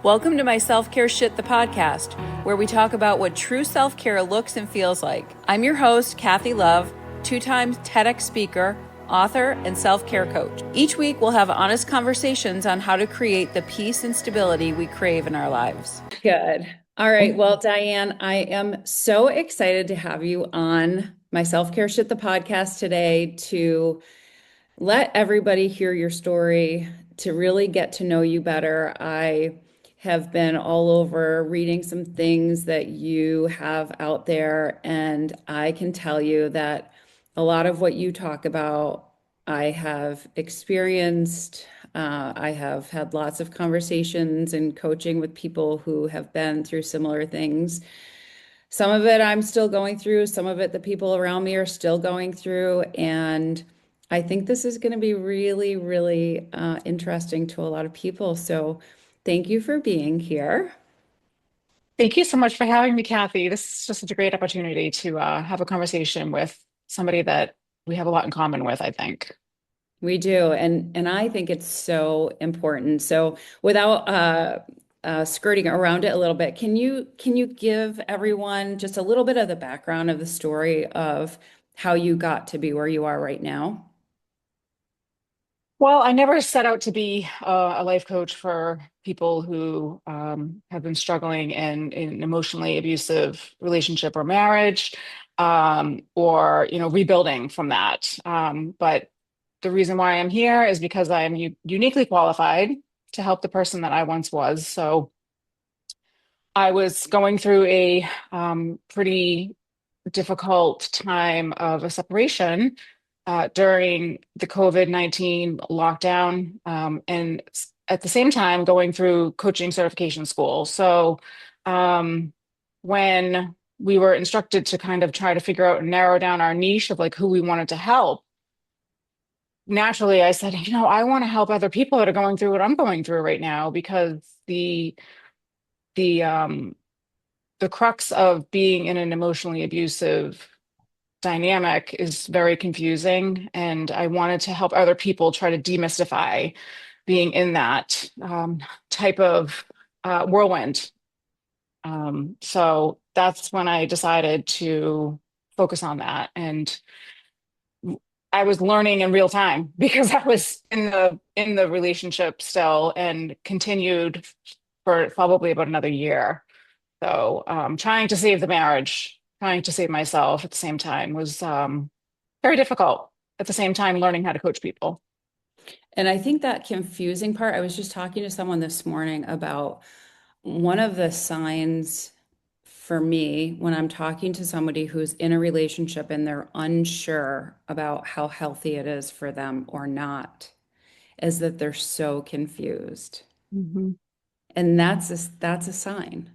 Welcome to my Self-Care Shit, the podcast, where we talk about what true self-care looks and feels like. I'm your host, Kathy Love, two-time TEDx speaker, author, and self-care coach. Each week, we'll have honest conversations on how to create the peace and stability we crave in our lives. Good. All right. Well, Dianne, I am so excited to have you on my Self-Care Shit, the podcast today to let everybody hear your story, to really get to know you better. I have been all over reading some things that you have out there, and I can tell you that a lot of what you talk about, I have experienced. I have had lots of conversations and coaching with people who have been through similar things. Some of it I'm still going through, some of it the people around me are still going through. And I think this is going to be really, really interesting to a lot of people. So thank you for being here. Thank you so much for having me, Kathy. This is just such a great opportunity to have a conversation with somebody that we have a lot in common with, I think. We do, and I think it's so important. So without skirting around it a little bit, can you give everyone just a little bit of the background of the story of how you got to be where you are right now? Well, I never set out to be a life coach for people who have been struggling in an emotionally abusive relationship or marriage, or rebuilding from that. But the reason why I'm here is because I am uniquely qualified to help the person that I once was. So I was going through a pretty difficult time of a separation during the COVID-19 lockdown, and at the same time going through coaching certification school. So when we were instructed to kind of try to figure out and narrow down our niche of like who we wanted to help, naturally I said, I want to help other people that are going through what I'm going through right now because the um the crux of being in an emotionally abusive dynamic is very confusing. And I wanted to help other people try to demystify being in that type of whirlwind. So that's when I decided to focus on that. And I was learning in real time because I was in the relationship still and continued for probably about another year. So trying to save the marriage, trying to save myself at the same time was very difficult. At the same time, learning how to coach people. And I think that confusing part, I was just talking to someone this morning about one of the signs for me when I'm talking to somebody who's in a relationship and they're unsure about how healthy it is for them or not, is that they're so confused. Hmm. And that's a sign.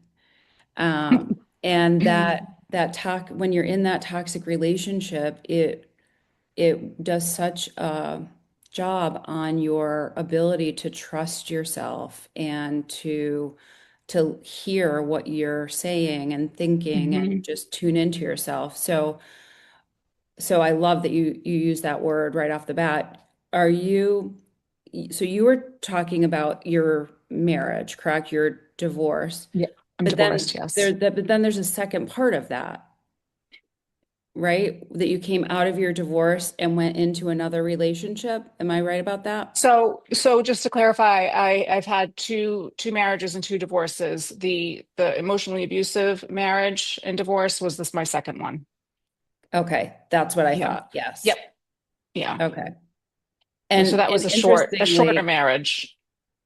And that talk when you're in that toxic relationship, it does such a job on your ability to trust yourself and to hear what you're saying and thinking and Hmm. just tune into yourself. So I love that you use that word right off the bat. Are you so you were talking about your marriage, correct? Your divorce. Yeah, I'm But divorced, then yes. but then there's a second part of that, right? That you came out of your divorce and went into another relationship. Am I right about that? So just to clarify, I've had two marriages and two divorces. The emotionally abusive marriage and divorce was this my second one. Okay, that's what I Yeah. thought. Yes. Yep. Yeah. Okay. Yeah. So that And was a shorter interestingly, marriage.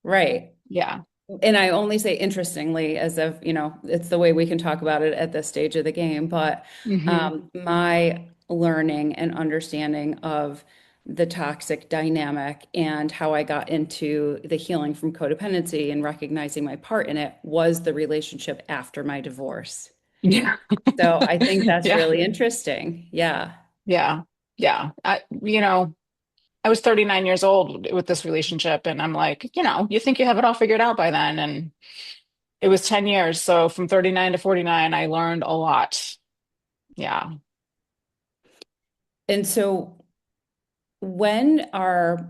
right. Yeah. And I only say interestingly as if, it's the way we can talk about it at this stage of the game. But Hmm. my learning and understanding of the toxic dynamic and how I got into the healing from codependency and recognizing my part in it was the relationship after my divorce. Yeah. So I think that's Yeah. really interesting. Yeah. Yeah. Yeah. I was 39 years old with this relationship, and I'm like, you think you have it all figured out by then. And it was 10 years. So from 39 to 49, I learned a lot. Yeah. And so when are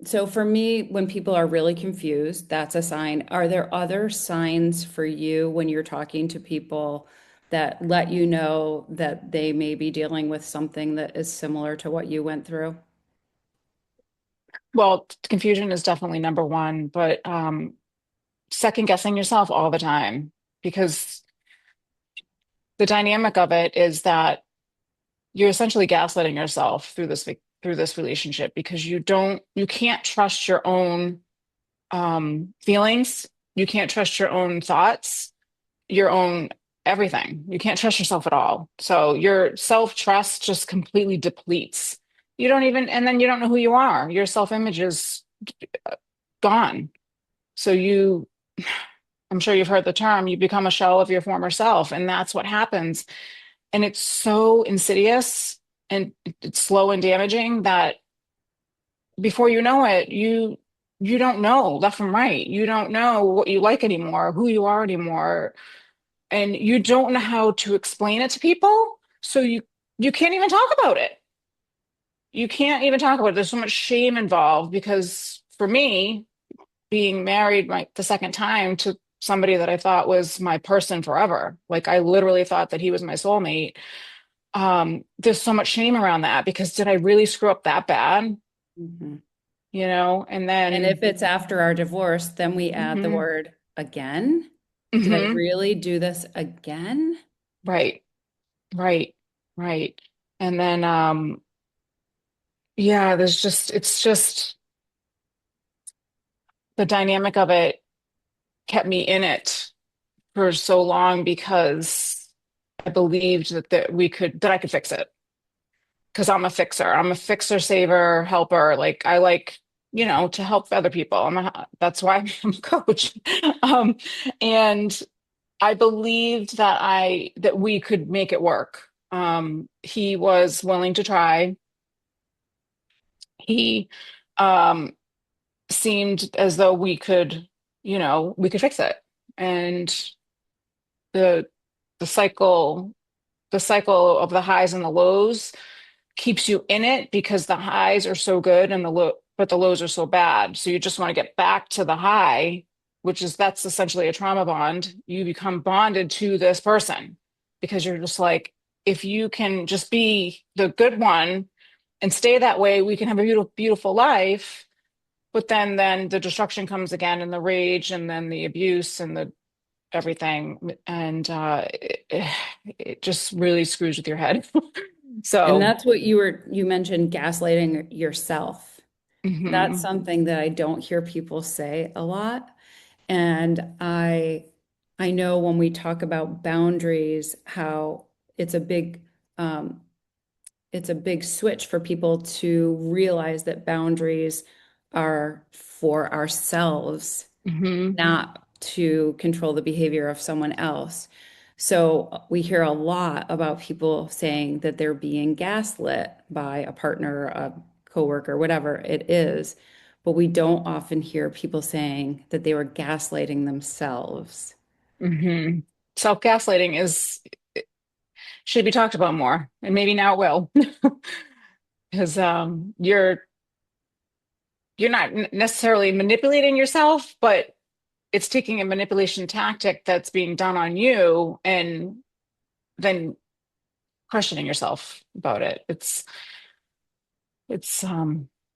So for me, when people are really confused, that's a sign. Are there other signs for you when you're talking to people that let you know that they may be dealing with something that is similar to what you went through? Well, confusion is definitely number one, but second guessing yourself all the time because the dynamic of it is that you're essentially gaslighting yourself through this relationship because you can't trust your own feelings, you can't trust your own thoughts, your own everything. You can't trust yourself at all. So your self-trust just completely depletes. You don't even, and then you don't know who you are. Your self-image is gone. So I'm sure you've heard the term, you become a shell of your former self, and that's what happens. And it's so insidious and it's slow and damaging that before you know it, you don't know left from right. You don't know what you like anymore, who you are anymore, and you don't know how to explain it to people. So you can't even talk about it. You can't even talk about it. There's so much shame involved because for me, being married the second time to somebody that I thought was my person forever, like I literally thought that he was my soulmate. There's so much shame around that because did I really screw up that bad? Mhm. And And then if it's after our divorce, then we add the hmm word again. Did I hmm really do this again? right, right, right. And then yeah, it's just the dynamic of it kept me in it for so long because I believed that I could fix it because I'm a fixer. I'm a fixer, saver, helper. Like I like, to help other people. That's why I'm a coach. Um, and I believed that we could make it work. He was willing to try. He um seemed as though we could fix it. And the the cycle the cycle of the highs and the lows keeps you in it because the highs are so good and the lows are so bad. So you just want to get back to the high, that's essentially a trauma bond. You become bonded to this person because you're just like, if you can just be the good one and stay that way, we can have a beautiful, beautiful life. But then the destruction comes again and the rage and then the abuse and the everything. And it just really screws with your head. And So, that's what you mentioned gaslighting yourself. That's mhm, something that I don't hear people say a lot. And I know when we talk about boundaries, how it's a big um, it's a big switch for people to realize that boundaries are for ourselves, mhm, not to control the behavior of someone else. So we hear a lot about people saying that they're being gaslit by a partner, a coworker, whatever it is, but we don't often hear people saying that they were gaslighting themselves. mhm. Self-gaslighting is should be talked about more, and maybe now it will, because you're not necessarily manipulating yourself, but it's taking a manipulation tactic that's being done on you and then questioning yourself about it. It's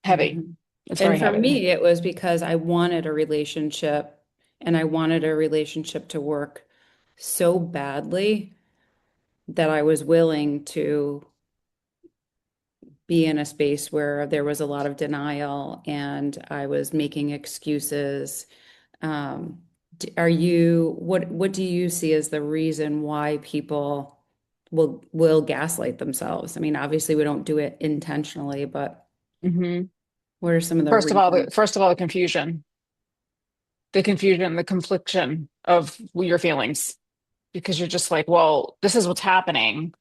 heavy. Mhm. It's And very for heavy. me, it was because I wanted a relationship and I wanted a relationship to work so badly that I was willing to be in a space where there was a lot of denial and I was making excuses. What do you see as the reason why people will gaslight themselves? I mean, obviously we don't do it intentionally, but Hmm. what are some of the reasons? First of all, the confliction of your feelings, because you're just like, well, this is what's happening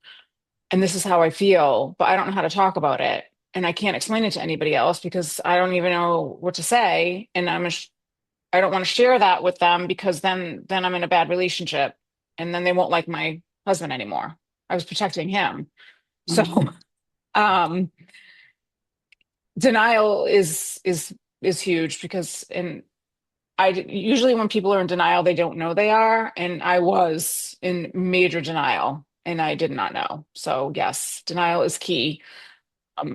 and this is how I feel, but I don't know how to talk about it. And I can't explain it to anybody else because I don't even know what to say. And I don't want to share that with them because then I'm in a bad relationship and then they won't like my husband anymore. I was protecting him. So Mhm. um denial is is huge because, and usually when people are in denial, they don't know they are. And I was in major denial and I did not know. So yes, denial is key.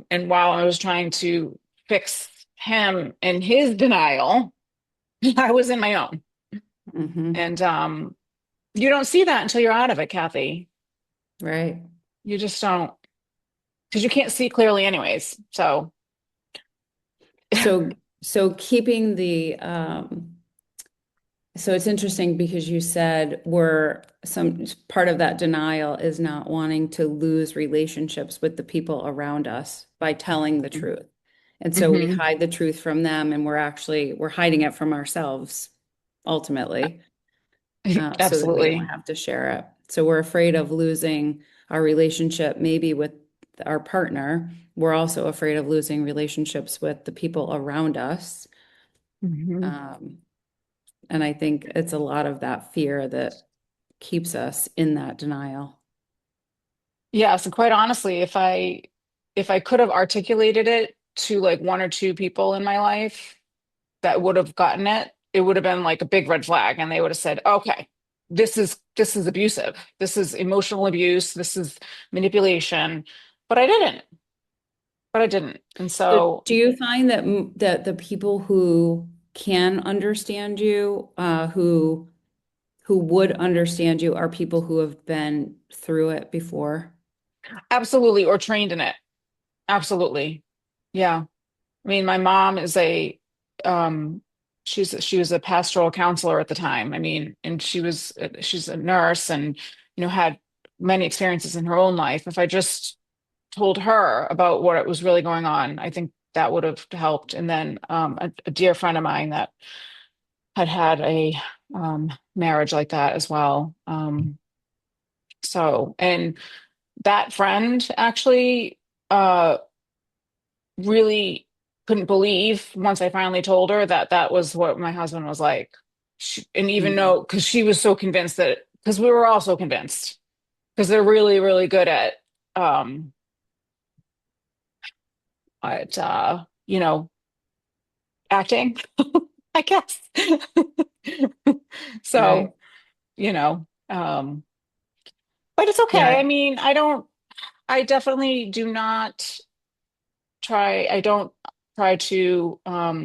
And while I was trying to fix him in his denial, I was in my own. Hmm. And you don't see that until you're out of it, Kathy. Right. You just don't, because you can't see clearly anyways. So So, so keeping the, so it's interesting because you said we're some part of that denial is not wanting to lose relationships with the people around us by telling the truth. And so we hmm hide the truth from them and we're hiding it from ourselves ultimately, so that we don't absolutely. have to share it. So we're afraid of losing our relationship maybe with our partner. We're also afraid of losing relationships with the people around us. hmm Um, and I think it's a lot of that fear that keeps us in that denial. Yes, and quite honestly, if I could have articulated it to like one or two people in my life that would have gotten it, it would have been like a big red flag, and they would have said, "Okay, this is abusive. This is emotional abuse. This is manipulation." But I didn't. But I didn't. And So so do you find that that the people who can understand you, who would understand you, are people who have been through it before? absolutely, or trained in it. Absolutely. Yeah. I mean, my mom is a she was a pastoral counselor at the time. I mean, and she's a nurse and had many experiences in her own life. If I just told her about what was really going on, I think that would have helped. And then a dear friend of mine that had a marriage like that as well. And that friend actually really couldn't believe once I finally told her that that was what my husband was like. And even Mm. though, because she was so convinced that, because we were all so convinced, because they're really, really good um, at acting, I guess. Right. So, you know, but it's okay. I Yeah. mean, I definitely do not I don't try to, uh,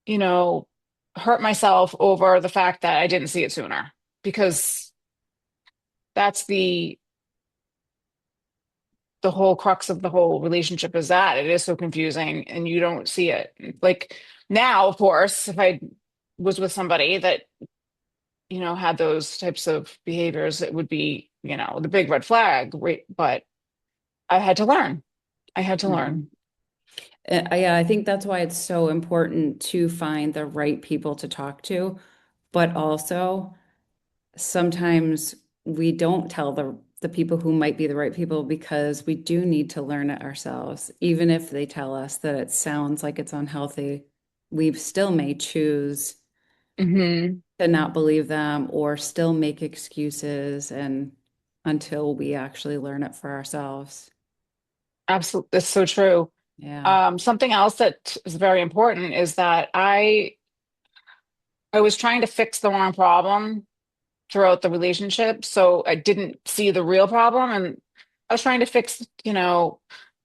you know, hurt myself over the fact that I didn't see it sooner because that's the whole crux of the whole relationship is that it is so confusing and you don't see it. Like now, of course, if I was with somebody that, had those types of behaviors, it would be, the big red flag, right? But I had to learn. I had to Mhm. learn. Yeah, I think that's why it's so important to find the right people to talk to, but also sometimes we don't tell the people who might be the right people because we do need to learn it ourselves. Even if they tell us that it sounds like it's unhealthy, we still may choose hmm to not believe them or still make excuses and until we actually learn it for ourselves. Absolutely. That's so true. Yeah. Something else that is very important is that I was trying to fix the wrong problem throughout the relationship, so I didn't see the real problem, and I was trying to fix,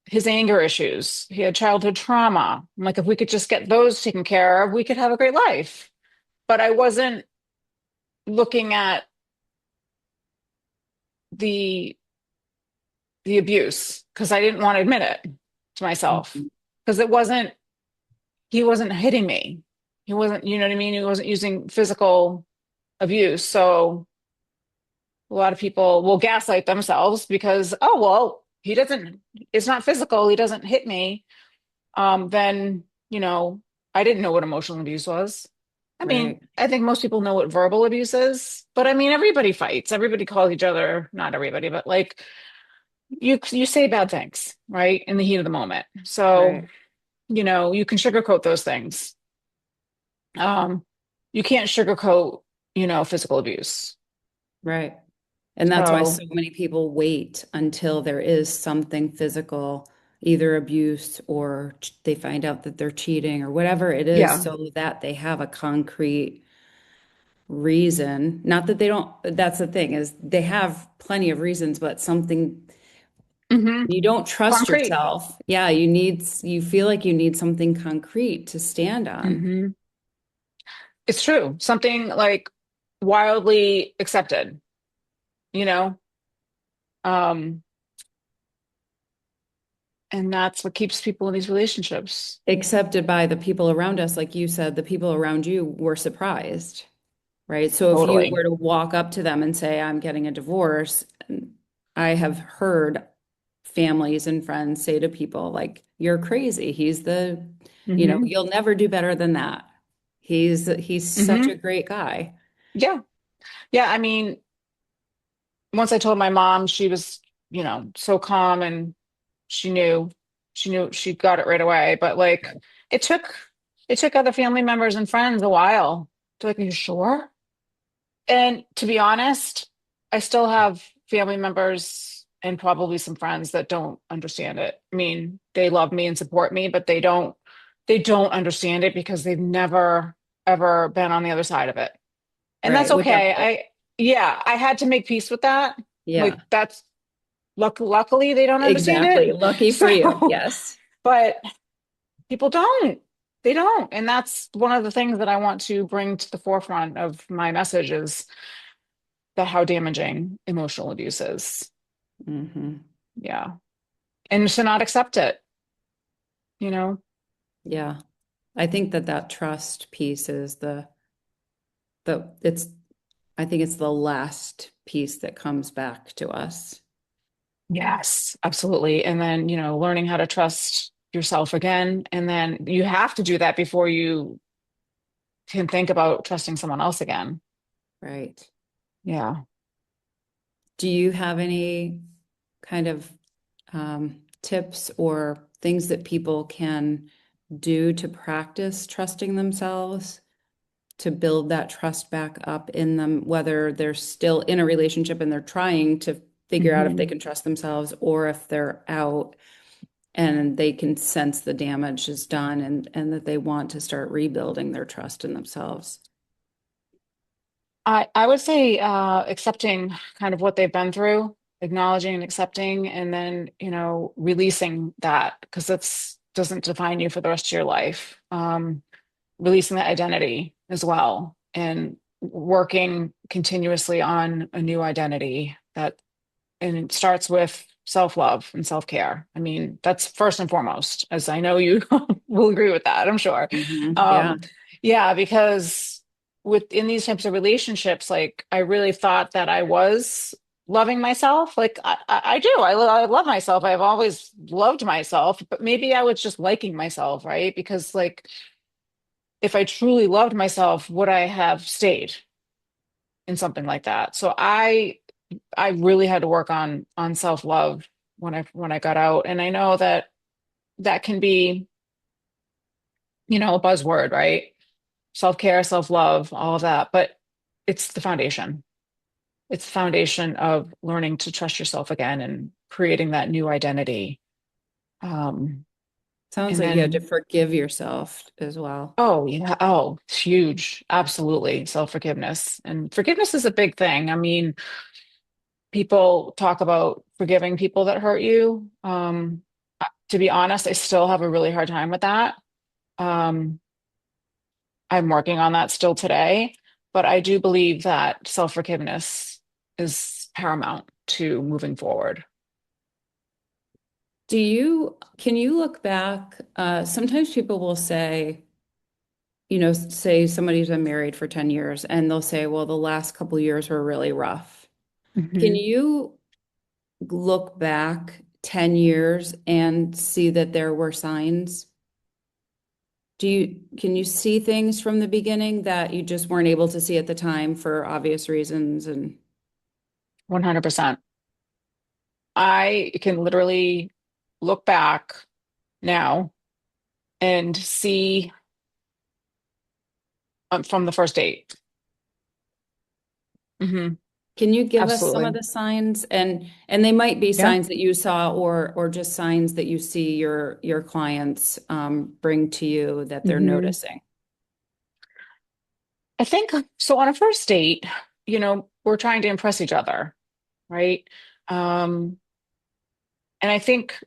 his anger issues. He had childhood trauma. I'm like, if we could just get those taken care of, we could have a great life. But I wasn't looking at the the abuse because I didn't want to admit it to myself Mhm. because he wasn't hitting me. He wasn't, you know what I mean? He wasn't using physical abuse. So a lot of people will gaslight themselves because, oh, well, it's not physical. He doesn't hit me. Then, I didn't know what emotional abuse was. I mean, Right. I think most people know what verbal abuse is, but I mean, everybody fights. Everybody calls each other, not everybody, but like you say bad things, right? In the heat of the moment. So, Right. you can sugarcoat those things. Um, you can't sugarcoat, physical abuse. Right. And that's why So, so many people wait until there is something physical, either abuse or they find out that they're cheating or whatever it is, Yeah. so that they have a concrete reason. Not that they don't, that's the thing, is they have plenty of reasons, but something Hmm. you don't trust Concrete. yourself. Yeah, you feel like you need something concrete to stand on. Hmm. It's true. Something like wildly accepted, you know? Um, and that's what keeps people in these relationships. Accepted by the people around us, like you said, the people around you were surprised, right? So if you Totally. were to walk up to them and say, I'm getting a divorce, I have heard families and friends say to people, like, you're crazy. Hmm. You'll never do better than that. He's such a Hmm. great guy. Yeah. Yeah. I mean, once I told my mom, she was, so calm and she knew, she got it right away. But like, it took, it took other family members and friends a while to like, are you sure? And to be honest, I still have family members and probably some friends that don't understand it. I mean, they love me and support me, but they don't understand it because they've never ever been on the other side of it. And that's Right. Without okay. it. Yeah, I had to make peace with that. Yeah, Like that's luckily they don't understand exactly. it. Lucky for you. So, Yes. but people don't. They don't. And that's one of the things that I want to bring to the forefront of my message is that how damaging emotional abuse is. Hmm. Yeah. And to not accept it, you know? Yeah. I think that trust piece is the it's I think it's the last piece that comes back to us. Yes, absolutely. And then, learning how to trust yourself again. And then you have to do that before you can think about trusting someone else again. Right. Yeah. Do you have any kind of tips or things that people can do to practice trusting themselves, to build that trust back up in them, whether they're still in a relationship and they're trying to figure out if they Hmm. can trust themselves, or if they're out and they can sense the damage is done, and that they want to start rebuilding their trust in themselves? I would say accepting kind of what they've been through, acknowledging and accepting, and then, releasing that because that's doesn't define you for the rest of your life. Releasing that identity as well and working continuously on a new identity and it starts with self-love and self-care. I mean, that's first and foremost, as I know you will agree with that, I'm sure. Yeah. Um, yeah, because within these types of relationships, like I really thought that I was loving myself. Like I do. I love myself. I've always loved myself, but maybe I was just liking myself, right? Because like if I truly loved myself, would I have stayed in something like that? So I really had to work on self-love when I got out. And I know that that can be, a buzzword, right? Self-care, self-love, all of that, but it's the foundation. It's the foundation of learning to trust yourself again and creating that new identity. Um, Sounds and like you had to then, forgive yourself as well. oh yeah, oh, it's huge. Absolutely. Self-forgiveness. And forgiveness is a big thing. I mean, people talk about forgiving people that hurt you. To be honest, I still have a really hard time with that. Um, I'm working on that still today, but I do believe that self-forgiveness is paramount to moving forward. Can you look back? Sometimes people will say, say somebody's been married for 10 years and they'll say, well, the last couple years were really rough. Can Hmm. you look back 10 years and see that there were signs? Can you see things from the beginning that you just weren't able to see at the time for obvious reasons? And 100%. I can literally look back now and see from the first date. Hmm. Can you give us some of Absolutely. the signs? And they might be Yeah. signs that you saw or just signs that you see your clients bring to you that they're Hmm. noticing. I think so on a first date, we're trying to impress each other, right? Um, and I think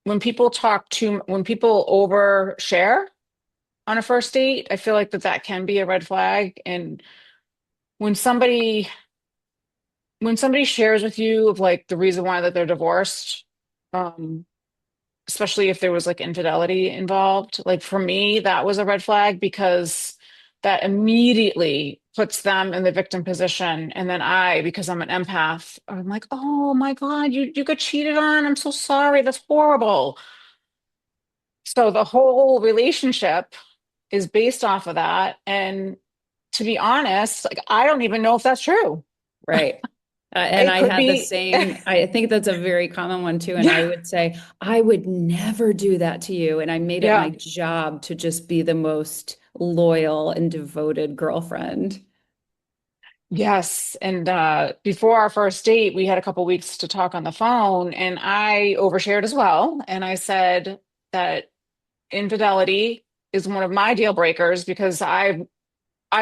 when people overshare on a first date, I feel like that can be a red flag. And when somebody when somebody shares with you of like the reason why that they're divorced, um, especially if there was like infidelity involved, like for me, that was a red flag because that immediately puts them in the victim position. And then because I'm an empath, I'm like, oh my God, you got cheated on. I'm so sorry. That's horrible. So the whole relationship is based off of that. And to be honest, like I don't even know if that's true. Right. And It I could had the be, same, I think that's a very common one too. And I yeah, would say, I would never do that to you. And I made it my yeah. job to just be the most loyal and devoted girlfriend. Yes. And before our first date, we had a couple weeks to talk on the phone, and I overshared as well. And I said that infidelity is one of my deal breakers because I've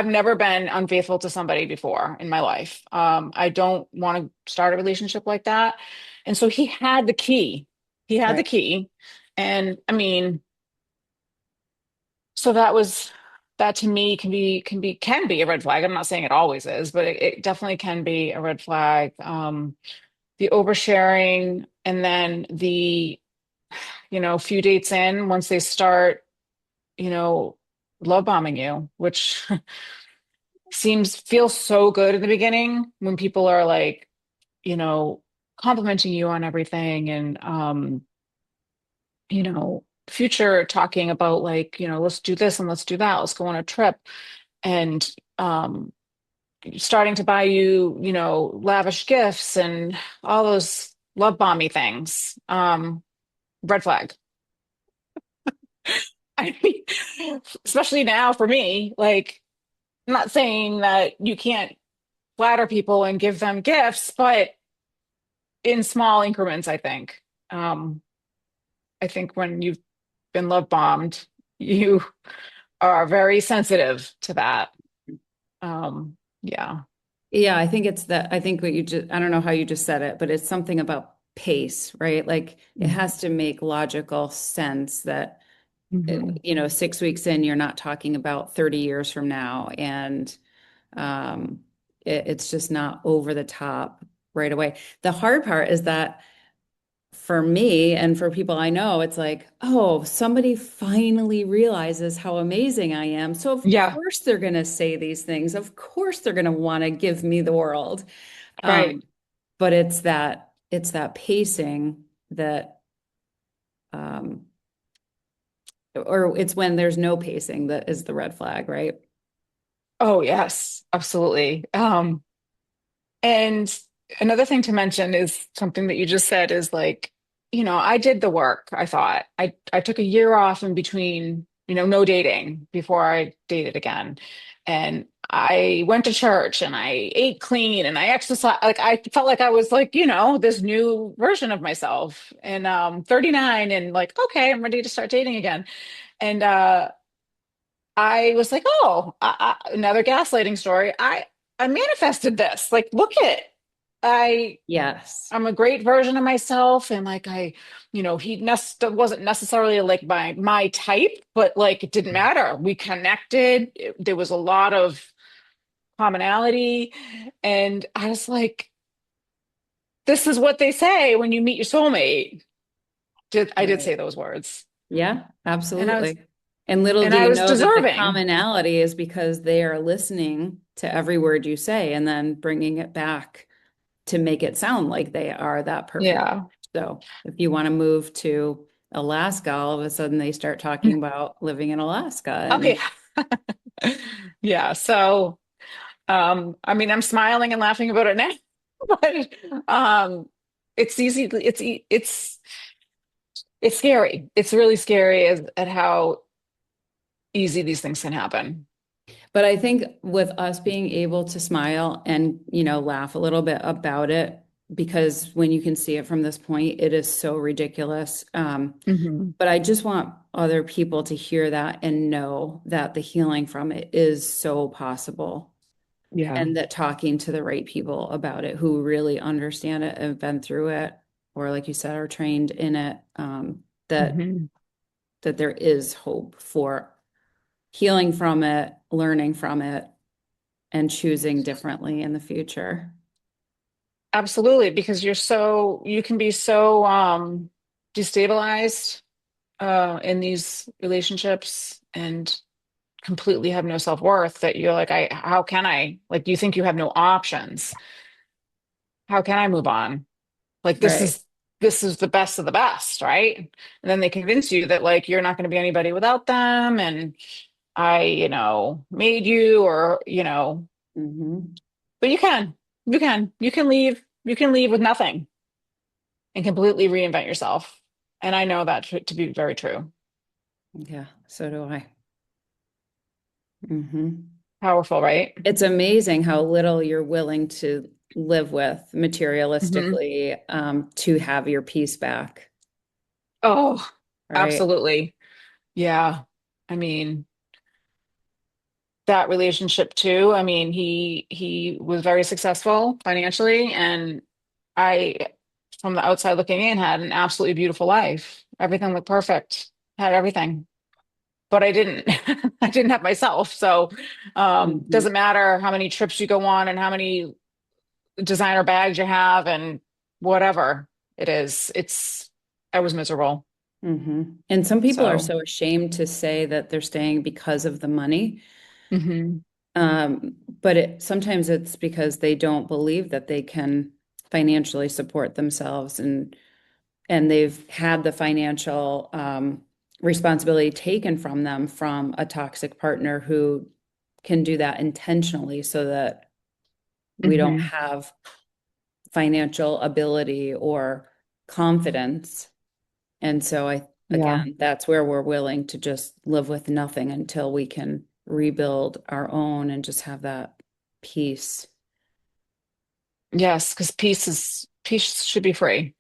never been unfaithful to somebody before in my life. I don't want to start a relationship like that. And so he had the key. He had the Right. key. And I mean, so that to me can be a red flag. I'm not saying it always is, but it definitely can be a red flag. The oversharing and then few dates in, once they start, you know, love bombing you, which feels so good in the beginning when people are like, you know, complimenting you on everything and future talking about like, let's do this and let's do that. Let's go on a trip. And um starting to buy you, lavish gifts and all those love bomby things. Red flag. I mean, especially now for me, like, I'm not saying that you can't flatter people and give them gifts, but in small increments, I think. Um, I think when you've been love bombed, you are very sensitive to that. Yeah. Yeah, I think it's that. I think what you just, I don't know how you just said it, but it's something about pace, right? Like it has to make logical sense that, Mm-hmm. 6 weeks in, you're not talking about 30 years from now. And um, it's just not over the top right away. The hard part is that for me and for people I know, it's like, oh, somebody finally realizes how amazing I am. So of Yeah, course they're going to say these things. Of course they're going to want to give me the world. right. Um, but it's that pacing that um, or it's when there's no pacing that is the red flag, right? Oh, yes, absolutely. And another thing to mention is something that you just said is like, I did the work, I thought. I took a year off in between, no dating before I dated again. And I went to church and I ate clean and I exercised. Like I felt like I was like, this new version of myself. And 39 and like, okay, I'm ready to start dating again. And I was like, oh, another gaslighting story. I manifested this. Like, look at it. I Yes. I'm a great version of myself, and like wasn't necessarily like my type, but like it didn't matter. We connected. There was a lot of commonality, and I was like, this is what they say when you meet your soulmate. I did say Right. those words, Yeah, and I was absolutely. And little and do I you was know that the deserving. commonality is because they are listening to every word you say and then bringing it back to make it sound like they are that perfect. Yeah. So if you want to move to Alaska, all of a sudden they start talking about living in Alaska. Okay. And Yeah. So, I mean, I'm smiling and laughing about it now, but it's easy. It's scary. It's really scary at how easy these things can happen. But I think with us being able to smile and, laugh a little bit about it, because when you can see it from this point, it is so ridiculous. Hmm. But I just want other people to hear that and know that the healing from it is so possible. Yeah. And that talking to the right people about it who really understand it and have been through it, or like you said, are trained in it, that Hmm. that there is hope for healing from it, learning from it, and choosing differently in the future. Absolutely, because you can be so destabilized in these relationships and completely have no self-worth that you're like, how can I, like, you think you have no options. How can I move on? Like, Right. this is the best of the best, right? And then they convince you that like you're not going to be anybody without them, and I, made you, or, Hmm. but you can leave with nothing and completely reinvent yourself. And I know that to be very true. Yeah, so do I. Hmm. Powerful, right? It's amazing how little you're willing to live with Hmm. materialistically, to have your peace back, Oh, right? absolutely. Yeah. I mean, that relationship too. I mean, he was very successful financially, and I, from the outside looking in, had an absolutely beautiful life. Everything looked perfect. Had everything. But I didn't. I didn't have myself. So, Hmm. doesn't matter how many trips you go on and how many designer bags you have and whatever it is. I was miserable. Hmm. And some people are So, so ashamed to say that they're staying because of the money. mhm. But sometimes it's because they don't believe that they can financially support themselves, and they've had the financial responsibility taken from them from a toxic partner who can do that intentionally so that we don't Mhm. have financial ability or confidence. And so Yeah. again, that's where we're willing to just live with nothing until we can rebuild our own and just have that peace. Yes, because peace should be free.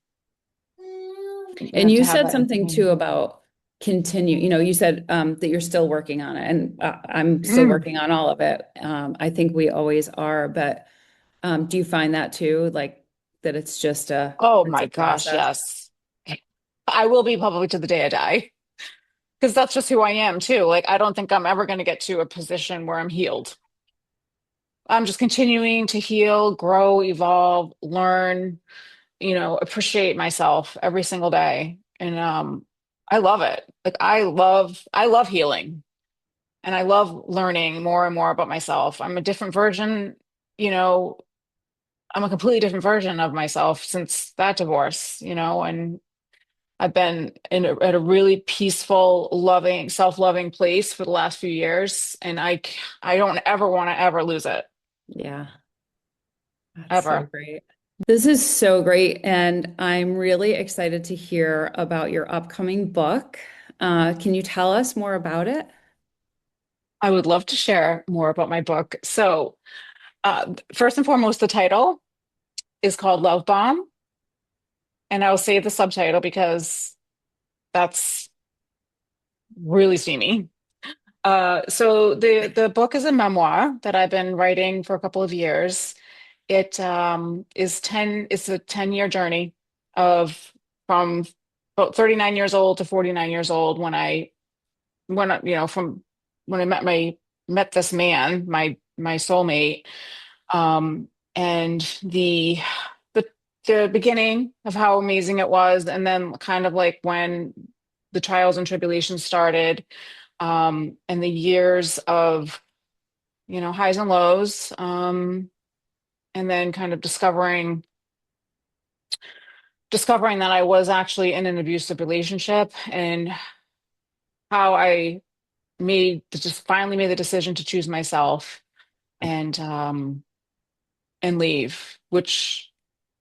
You And have you to have said that something inside. too about continue, you said that you're still working on it, and I'm still Mm. working on all of it. I think we always are, but do you find that too, like that Oh it's my a gosh, process? yes. I will be public to the day I die because that's just who I am too. Like, I don't think I'm ever going to get to a position where I'm healed. I'm just continuing to heal, grow, evolve, learn, appreciate myself every single day. And I love it. Like, I love healing, and I love learning more and more about myself. I'm a different version, you know, I'm a completely different version of myself since that divorce, and I've been at a really peaceful, loving, self-loving place for the last few years, and I don't ever want to ever lose it, Yeah, that's so ever. great. This is so great, and I'm really excited to hear about your upcoming book. Can you tell us more about it? I would love to share more about my book. So, first and foremost, the title is called Love Bomb, and I'll say the subtitle because that's really steamy. So the book is a memoir that I've been writing for a couple of years. It's a 10-year journey of from about 39 years old to 49 years old from when I met this man, my soulmate, um, and the the beginning of how amazing it was, and then kind of like when the trials and tribulations started, and the years of highs and lows, and then kind of discovering that I was actually in an abusive relationship, and how I just finally made the decision to choose myself, and leave, which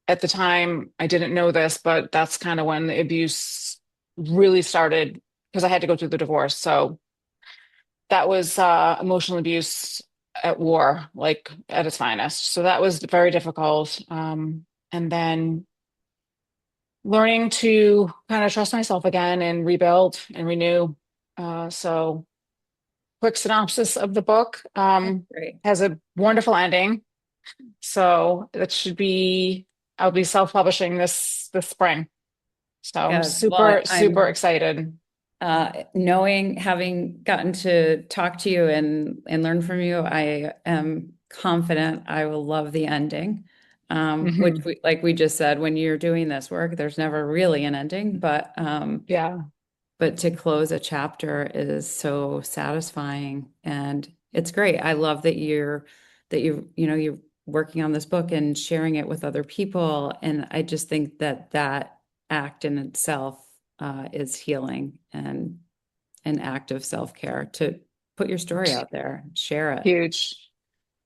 at the time I didn't know this, but that's kind of when the abuse really started because I had to go through the divorce. So that was emotional abuse at war, like at its finest. So that was very difficult. And then learning to kind of trust myself again and rebuild and renew. So quick synopsis of the book, Great. has a wonderful ending. So that should be, I'll be self-publishing this spring. So I'm Good. Well, super excited. having gotten to talk to you and learn from you, I am confident I will love the ending. Which Hmm. like we just said, when you're doing this work, there's never really an ending, Yeah, but to close a chapter is so satisfying, and it's great. I love that you're working on this book and sharing it with other people, and I just think that that act in itself is healing and an act of self-care to put your story out there, share it. huge.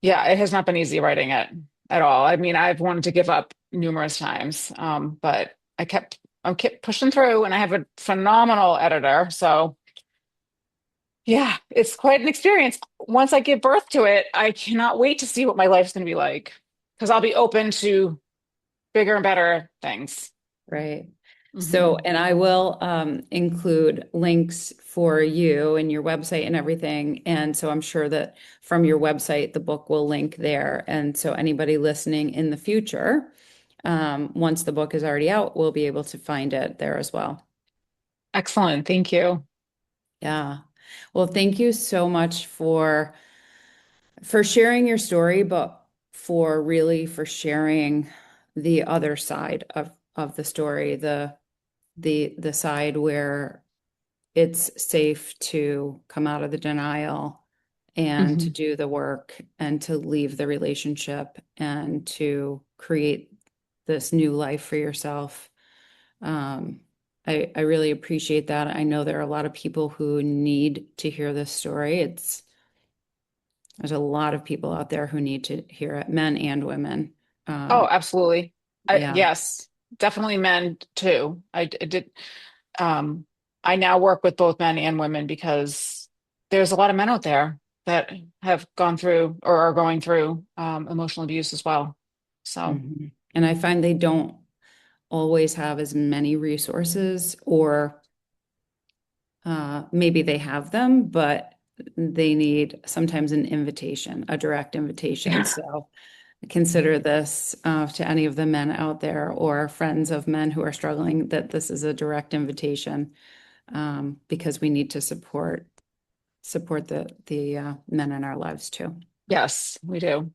Yeah, it has not been easy writing it at all. I mean, I've wanted to give up numerous times, but I kept pushing through, and I have a phenomenal editor. So yeah, it's quite an experience. Once I give birth to it, I cannot wait to see what my life's going to be like because I'll be open to bigger and better things. Right. So, Hmm. and I will include links for you and your website and everything. And so I'm sure that from your website, the book will link there. And so anybody listening in the future, once the book is already out, will be able to find it there as well. Excellent. Thank you. Yeah. Well, thank you so much for sharing your story, but for sharing the other side of the story, the side where it's safe to come out of the denial and to Hmm. do the work and to leave the relationship and to create this new life for yourself. Um, I really appreciate that. I know there are a lot of people who need to hear this story. There's a lot of people out there who need to hear it, men and women. Oh, Um, absolutely. yeah. Yes, definitely men too. I did. Um, I now work with both men and women because there's a lot of men out there that have gone through or are going through emotional abuse as well. So, Mhm. And I find they don't always have as many resources, or maybe they have them, but they need sometimes an invitation, a direct invitation. yeah. So consider this to any of the men out there or friends of men who are struggling, that this is a direct invitation, because we need to support the men in our lives too. Yes, we do.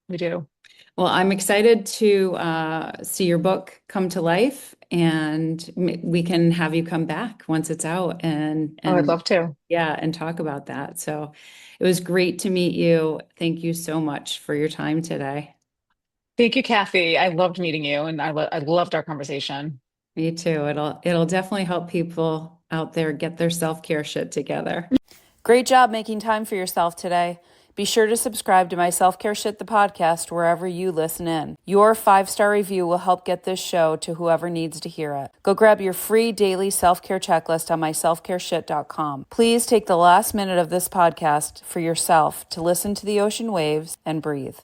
We do. Well, I'm excited to see your book come to life, and we can have you come back once it's out Oh, I'd and love to. yeah, and talk about that. So it was great to meet you. Thank you so much for your time today. Thank you, Kathy. I loved meeting you and I loved our conversation. Me too. It'll definitely help people out there get their self-care shit together. Great job making time for yourself today. Be sure to subscribe to my Self Care Shit, the podcast, wherever you listen in. Your 5-star review will help get this show to whoever needs to hear it. Go grab your free daily self-care checklist on my selfcareshit.com. Please take the last minute of this podcast for yourself to listen to the ocean waves and breathe.